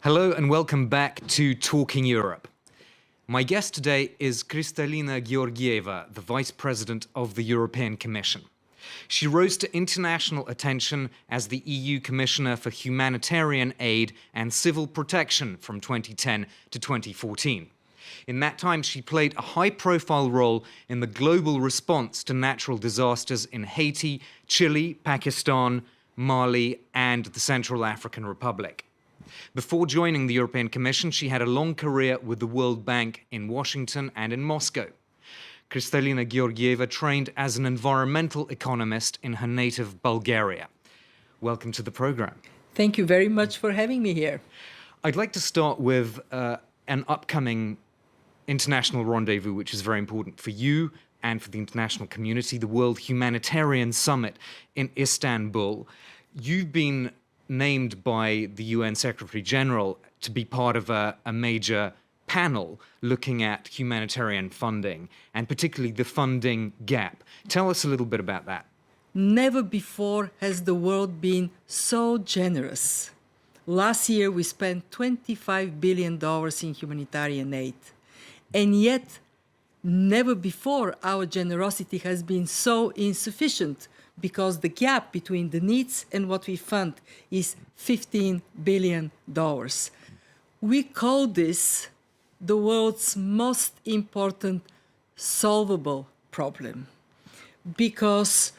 Hello and welcome back to Talking Europe. My guest today is Kristalina Georgieva, the Vice President of the European Commission. She rose to international attention as the EU Commissioner for Humanitarian Aid and Civil Protection from 2010 to 2014. In that time, she played a high-profile role in the global response to natural disasters in Haiti, Chile, Pakistan, Mali, and the Central African Republic. Before joining the European Commission, she had a long career with the World Bank in Washington and in Moscow. Kristalina Georgieva trained as an environmental economist in her native Bulgaria. Welcome to the program. Thank you very much for having me here. I'd like to start with an upcoming international rendezvous, which is very important for you and for the international community, the World Humanitarian Summit in Istanbul. You've been named by the UN Secretary General to be part of a major panel looking at humanitarian funding, and particularly the funding gap. Tell us a little bit about that. Never before has the world been so generous. Last year, we spent $25 billion in humanitarian aid. And yet, never before our generosity has been so insufficient, because the gap between the needs and what we fund is $15 billion. We call this the world's most important solvable problem, because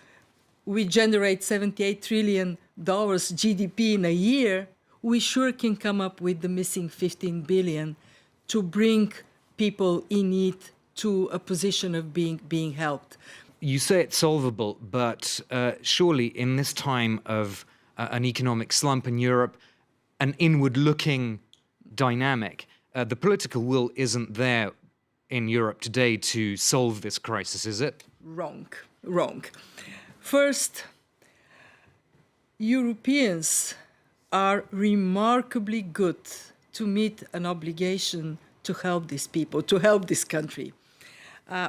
we generate $78 trillion GDP in a year. We sure can come up with the missing 15 billion to bring people in need to a position of being helped. You say it's solvable, but surely in this time of an economic slump in Europe, an inward-looking dynamic, the political will isn't there in Europe today to solve this crisis, is it? Wrong. First, Europeans are remarkably good to meet an obligation to help these people, to help this country.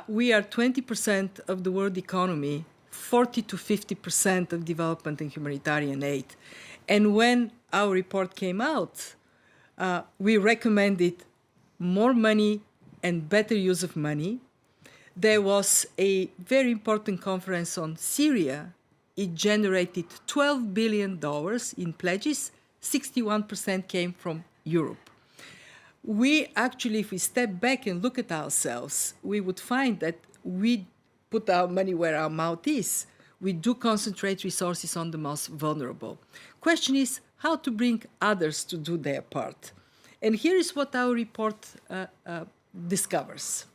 We are 20% of the world economy, 40 to 50% of development and humanitarian aid. And when our report came out, we recommended more money and better use of money. There was a very important conference on Syria. It generated $12 billion in pledges. 61% came from Europe. We actually, if we step back and look at ourselves, we would find that we put our money where our mouth is. We do concentrate resources on the most vulnerable. Question is how to bring others to do their part. And here is what our report discovers.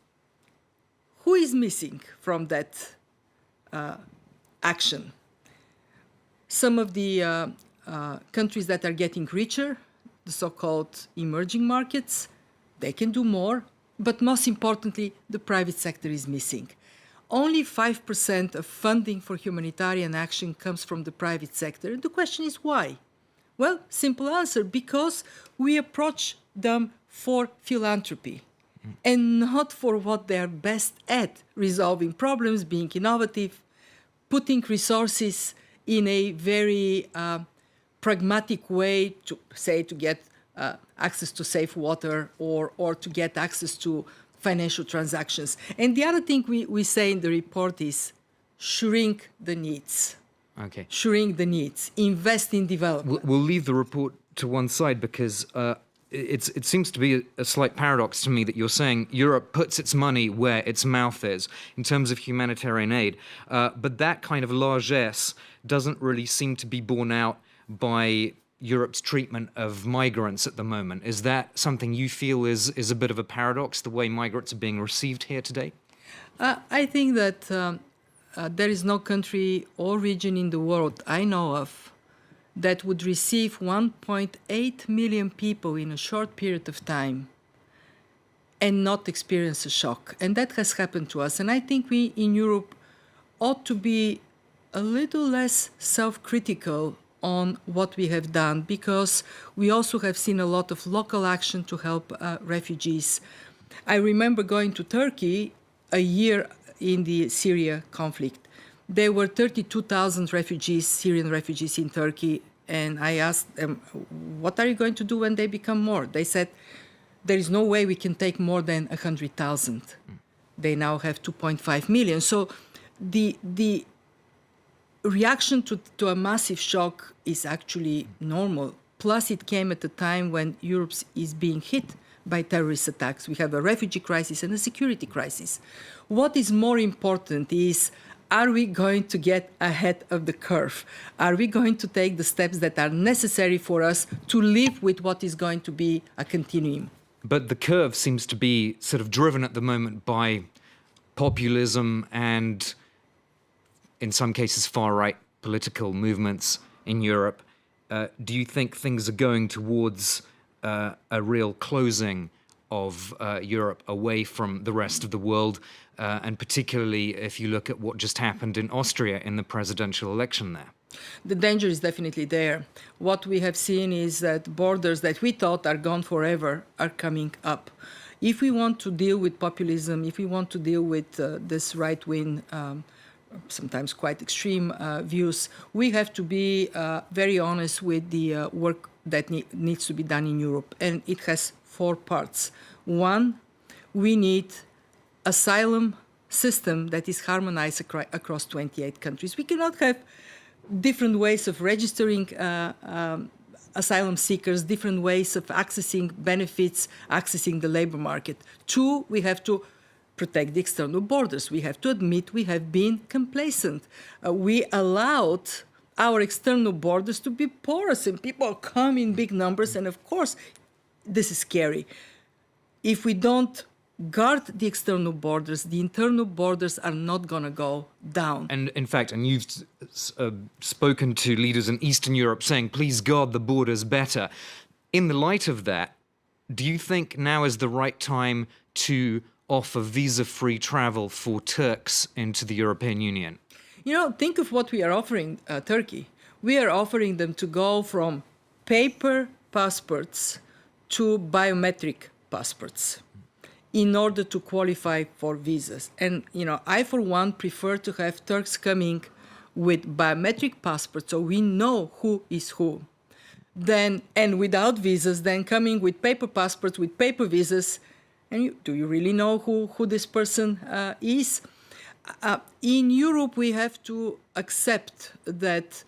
Who is missing from that action? Some of the countries that are getting richer, the so-called emerging markets, they can do more, but most importantly, the private sector is missing. Only 5% of funding for humanitarian action comes from the private sector. And the question is why? Well, simple answer, because we approach them for philanthropy and not for what they're best at, resolving problems, being innovative, putting resources in a very pragmatic way to, say, to get access to safe water or to get access to financial transactions. And the other thing we say in the report is shrink the needs. Okay. Shrink the needs. Invest in development. We'll leave the report to one side because it seems to be a slight paradox to me that you're saying Europe puts its money where its mouth is in terms of humanitarian aid, but that kind of largesse doesn't really seem to be borne out by Europe's treatment of migrants at the moment. Is that something you feel is a bit of a paradox, the way migrants are being received here today? I think that there is no country or region in the world I know of that would receive 1.8 million people in a short period of time and not experience a shock. And that has happened to us. And I think we in Europe ought to be a little less self-critical on what we have done, because we also have seen a lot of local action to help refugees. I remember going to Turkey a year in the Syria conflict. There were 32,000 refugees, Syrian refugees in Turkey, and I asked them, what are you going to do when they become more? They said, there is no way we can take more than 100,000. They now have 2.5 million. So the reaction to a massive shock is actually normal. Plus, it came at a time when Europe is being hit by terrorist attacks. We have a refugee crisis and a security crisis. What is more important is, are we going to get ahead of the curve? Are we going to take the steps that are necessary for us to live with what is going to be a continuum? But the curve seems to be sort of driven at the moment by populism and, in some cases, far-right political movements in Europe. Do you think things are going towards a real closing of Europe away from the rest of the world, and particularly if you look at what just happened in Austria in the presidential election there? The danger is definitely there. What we have seen is that borders that we thought are gone forever are coming up. If we want to deal with populism, if we want to deal with this right-wing, sometimes quite extreme views, we have to be very honest with the work that needs to be done in Europe. And it has 4 parts. One, we need asylum system that is harmonized across 28 countries. We cannot have different ways of registering asylum seekers, different ways of accessing benefits, accessing the labor market. 2, we have to protect the external borders. We have to admit we have been complacent. We allowed our external borders to be porous, and people come in big numbers, and of course, this is scary. If we don't guard the external borders, the internal borders are not going to go down. And in fact, and you've spoken to leaders in Eastern Europe saying, please guard the borders better. In the light of that, do you think now is the right time to offer visa-free travel for Turks into the European Union? You know, think of what we are offering Turkey. We are offering them to go from paper passports to biometric passports in order to qualify for visas. And, you know, I, for one, prefer to have Turks coming with biometric passports so we know who is who. Then, and without visas, then coming with paper passports, with paper visas, and do you really know who this person is? In Europe, we have to accept that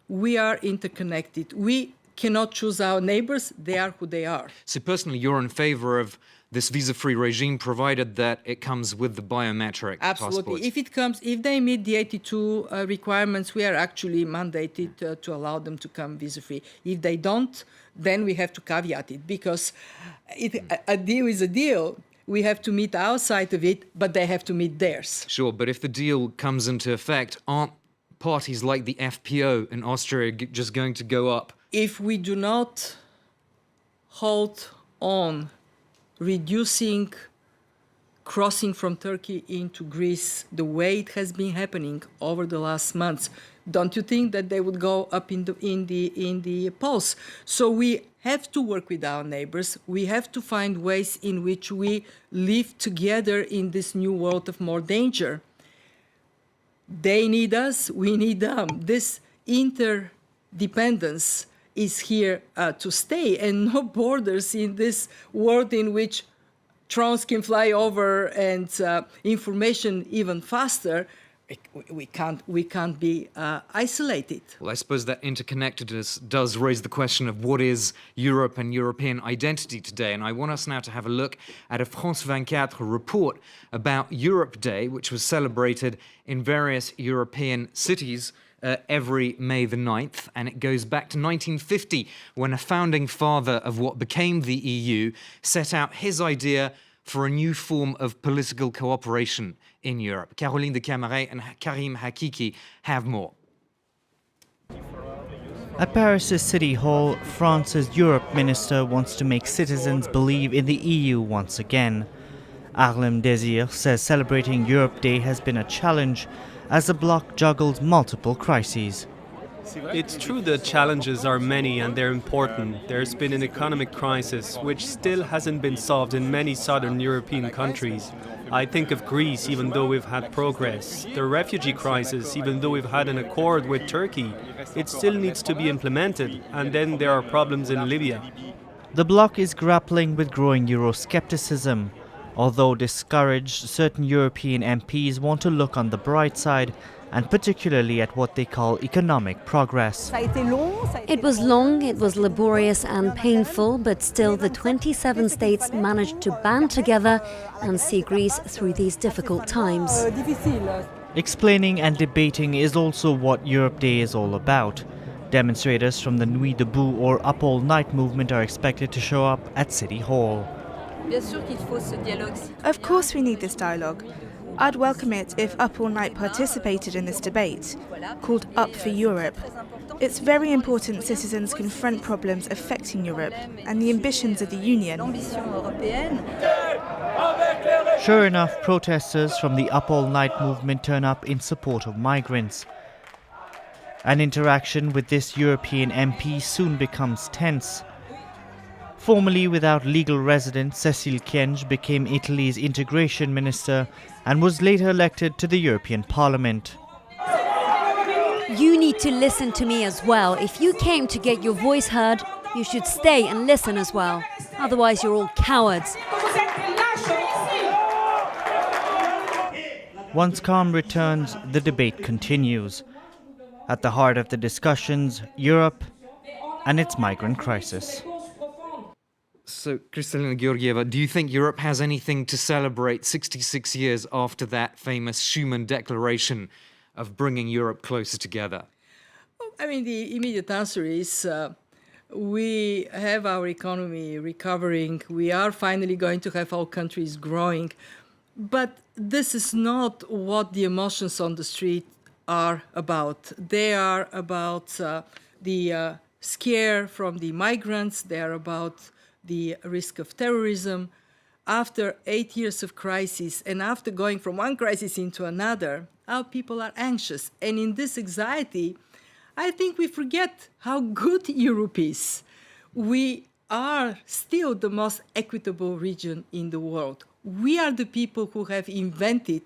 we are interconnected. We cannot choose our neighbors. They are who they are. So personally, you're in favor of this visa-free regime, provided that it comes with the biometric Absolutely. passports? If they meet the 82 requirements, we are actually mandated to allow them to come visa-free. If they don't, then we have to caveat it, because a deal is a deal. We have to meet our side of it, but they have to meet theirs. Sure, but if the deal comes into effect, aren't parties like the FPO in Austria just going to go up? If we do not hold on reducing crossing from Turkey into Greece the way it has been happening over the last months, don't you think that they would go up in the polls? So we have to work with our neighbors. We have to find ways in which we live together in this new world of more danger. They need us, we need them. This interdependence is here to stay, and no borders in this world in which drones can fly over and information even faster. We can't be isolated. Well, I suppose that interconnectedness does raise the question of what is Europe and European identity today. And I want us now to have a look at a France24 report about Europe Day, which was celebrated in various European cities every May the 9th. And it goes back to 1950, when a founding father of what became the EU set out his idea for a new form of political cooperation in Europe. Caroline de Camaret and Karim Hakiki have more. At Paris' City Hall, France's Europe minister wants to make citizens believe in the EU once again. Arlem Désir says celebrating Europe Day has been a challenge as the bloc juggles multiple crises. It's true the challenges are many and they're important. There's been an economic crisis which still hasn't been solved in many southern European countries. I think of Greece, even though we've had progress. The refugee crisis, even though we've had an accord with Turkey, it still needs to be implemented. And then there are problems in Libya. The bloc is grappling with growing Euroscepticism. Although discouraged, certain European MPs want to look on the bright side, and particularly at what they call economic progress. It was long, it was laborious and painful, but still the 27 states managed to band together and see Greece through these difficult times. Explaining and debating is also what Europe Day is all about. Demonstrators from the Nuit debout or Up All Night movement are expected to show up at City Hall. Of course we need this dialogue. I'd welcome it if Up All Night participated in this debate, called Up for Europe. It's very important citizens confront problems affecting Europe and the ambitions of the Union. Sure enough, protesters from the Up All Night movement turn up in support of migrants. An interaction with this European MP soon becomes tense. Formerly without legal residence, Cécile Kyenge became Italy's integration minister and was later elected to the European Parliament. You need to listen to me as well. If you came to get your voice heard, you should stay and listen as well. Otherwise, you're all cowards. Once calm returns, the debate continues. At the heart of the discussions, Europe and its migrant crisis. So, Kristalina Georgieva, do you think Europe has anything to celebrate 66 years after that famous Schuman Declaration of bringing Europe closer together? I mean, the immediate answer is we have our economy recovering. We are finally going to have our countries growing. But this is not what the emotions on the street are about. They are about the scare from the migrants. They are about the risk of terrorism. After 8 years of crisis and after going from one crisis into another, our people are anxious. And in this anxiety, I think we forget how good Europe is. We are still the most equitable region in the world. We are the people who have invented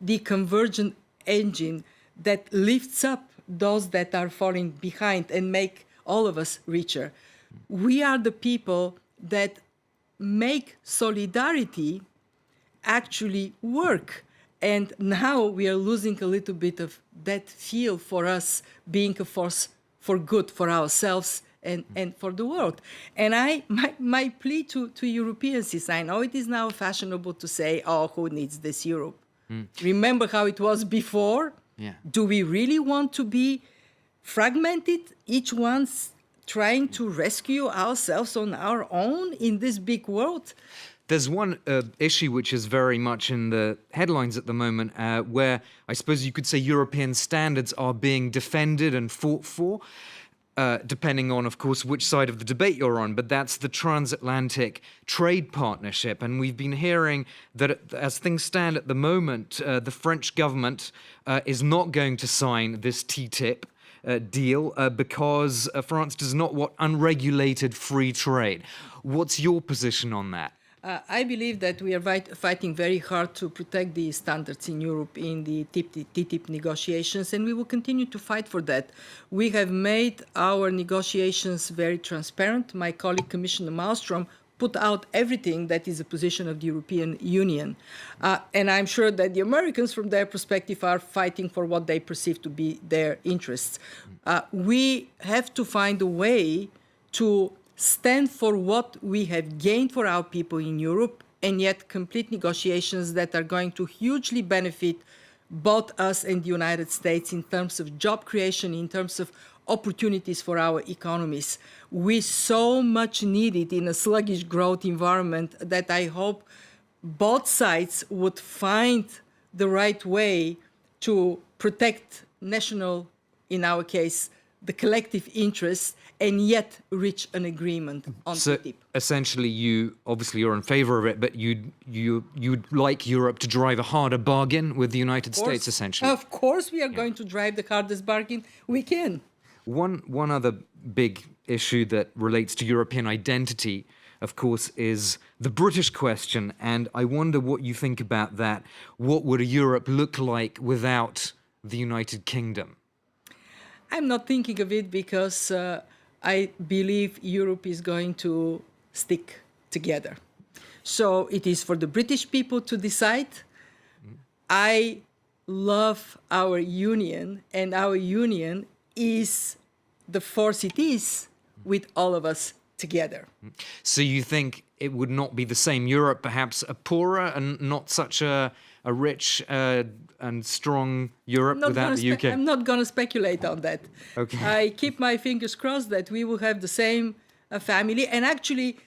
the convergent engine that lifts up those that are falling behind and make all of us richer. We are the people that make solidarity actually work. And now we are losing a little bit of that feel for us being a force for good for ourselves and for the world. And my plea to Europeans is, I know it is now fashionable to say, oh, who needs this Europe? Remember how it was before? Yeah. Do we really want to be fragmented, each one's trying to rescue ourselves on our own in this big world? There's one issue which is very much in the headlines at the moment, where I suppose you could say European standards are being defended and fought for, depending on, of course, which side of the debate you're on. But that's the transatlantic trade partnership. And we've been hearing that as things stand at the moment, the French government is not going to sign this TTIP deal because France does not want unregulated free trade. What's your position on that? I believe that we are fighting very hard to protect the standards in Europe in the TTIP negotiations, and we will continue to fight for that. We have made our negotiations very transparent. My colleague, Commissioner Malmström, put out everything that is a position of the European Union. And I'm sure that the Americans, from their perspective, are fighting for what they perceive to be their interests. We have to find a way to stand for what we have gained for our people in Europe, and yet complete negotiations that are going to hugely benefit both us and the United States in terms of job creation, in terms of opportunities for our economies. We so much need it in a sluggish growth environment that I hope both sides would find the right way to protect national, in our case, the collective interests and yet reach an agreement on So TTIP. essentially, you're in favor of it, but you'd like Europe to drive a harder bargain with the United States, essentially. Of course, we are going to drive the hardest bargain we can. One other big issue that relates to European identity, of course, is the British question, and I wonder what you think about that. What would a Europe look like without the United Kingdom? I'm not thinking of it because I believe Europe is going to stick together. So it is for the British people to decide. I love our union, and our union is the force it is with all of us together. So you think it would not be the same Europe, perhaps a poorer and not such a rich and strong Europe without the UK? I'm not going to speculate on that. Okay. I keep my fingers crossed that we will have the same family. And actually,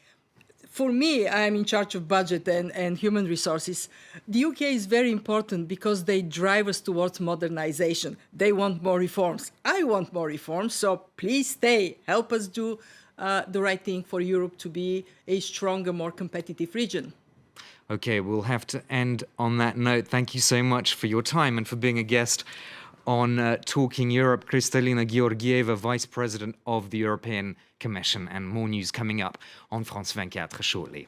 for me, I'm in charge of budget and human resources. The UK is very important because they drive us towards modernization. They want more reforms. I want more reforms. So please stay. Help us do the right thing for Europe to be a stronger, more competitive region. Okay, we'll have to end on that note. Thank you so much for your time and for being a guest on Talking Europe. Kristalina Georgieva, Vice President of the European Commission, and more news coming up on France 24 shortly.